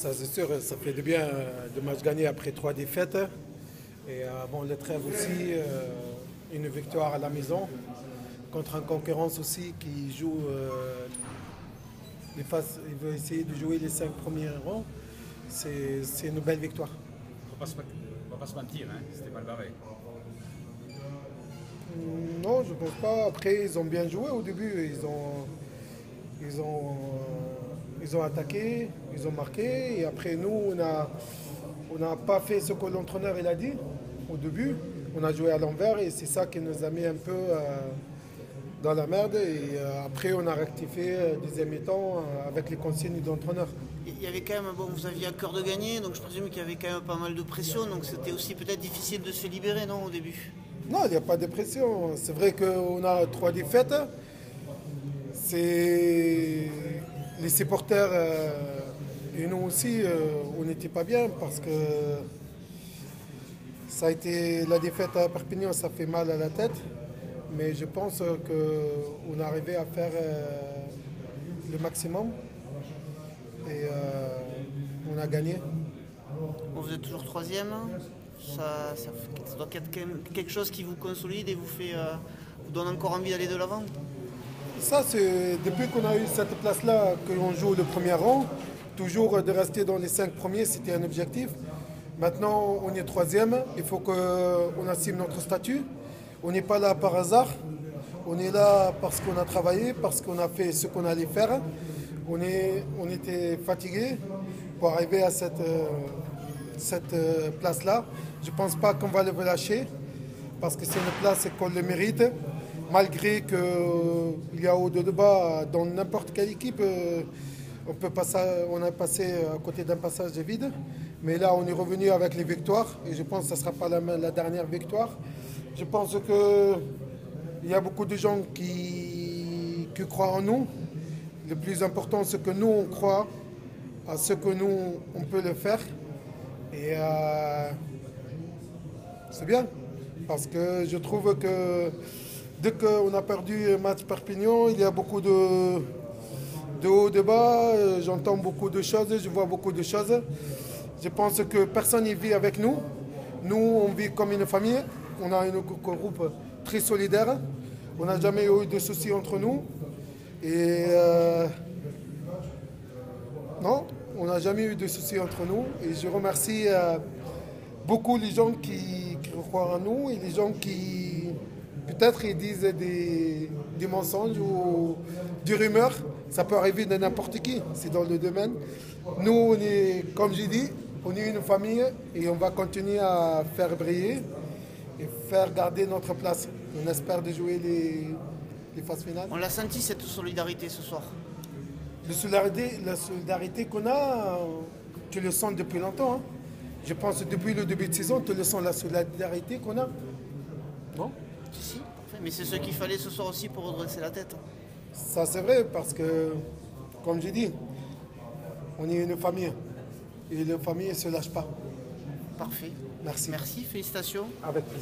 Ça c'est sûr, ça fait du bien de match gagné après 3 défaites. Et avant le trêve aussi, une victoire à la maison contre un concurrence aussi qui joue il veut essayer de jouer les 5 premiers rangs. C'est une belle victoire. On va pas se mentir, hein, c'était mal barré. Non, je pense pas. Après, ils ont bien joué au début. Ils ont attaqué, ils ont marqué. Et après, nous, on n'a pas fait ce que l'entraîneur il a dit au début. On a joué à l'envers et c'est ça qui nous a mis un peu dans la merde. Et après, on a rectifié deuxième mi-temps avec les consignes de l'entraîneur. Il y avait quand même, bon, vous aviez à cœur de gagner, donc je présume qu'il y avait quand même pas mal de pression, donc c'était aussi peut-être difficile de se libérer, non, au début? Non, il n'y a pas de pression. C'est vrai qu'on a 3 défaites. C'est les supporters et nous aussi, on n'était pas bien parce que ça a été la défaite à Perpignan, ça fait mal à la tête. Mais je pense qu'on est arrivé à faire le maximum et on a gagné. Bon, vous êtes toujours troisième, ça doit être quelque chose qui vous consolide et vous donne encore envie d'aller de l'avant. Ça, c'est depuis qu'on a eu cette place-là qu'on joue le premier rang. Toujours de rester dans les 5 premiers, c'était un objectif. Maintenant, on est troisième. Il faut qu'on assume notre statut. On n'est pas là par hasard. On est là parce qu'on a travaillé, parce qu'on a fait ce qu'on allait faire. On était fatigué pour arriver à cette place-là. Je ne pense pas qu'on va le relâcher parce que c'est une place qu'on le mérite. Malgré qu'il y a au de bas dans n'importe quelle équipe, on a passé à côté d'un passage vide. Mais là, on est revenu avec les victoires et je pense que ce ne sera pas la dernière victoire. Je pense qu'il y a beaucoup de gens qui croient en nous. Le plus important, c'est que nous, on croit à ce que nous, on peut le faire. Et c'est bien parce que je trouve que dès qu'on a perdu un match Perpignan, il y a beaucoup de haut, de bas. J'entends beaucoup de choses, je vois beaucoup de choses. Je pense que personne n'y vit avec nous. Nous, on vit comme une famille. On a un groupe très solidaire. On n'a jamais eu de soucis entre nous. Et non, on n'a jamais eu de soucis entre nous. Et je remercie beaucoup les gens qui croient en nous et les gens qui peut-être ils disent des mensonges ou des rumeurs. Ça peut arriver de n'importe qui, c'est dans le domaine. Nous, on est, comme j'ai dit, on est une famille et on va continuer à faire briller et faire garder notre place. On espère de jouer les phases finales. On l'a senti cette solidarité ce soir. La solidarité qu'on a, tu le sens depuis longtemps. Hein. Je pense que depuis le début de saison, tu le sens la solidarité qu'on a. Non? Si, parfait. Mais c'est ce qu'il fallait ce soir aussi pour redresser la tête. Ça c'est vrai parce que, comme j'ai dit, on est une famille. Et la famille ne se lâche pas. Parfait. Merci. Merci, félicitations. Avec plaisir.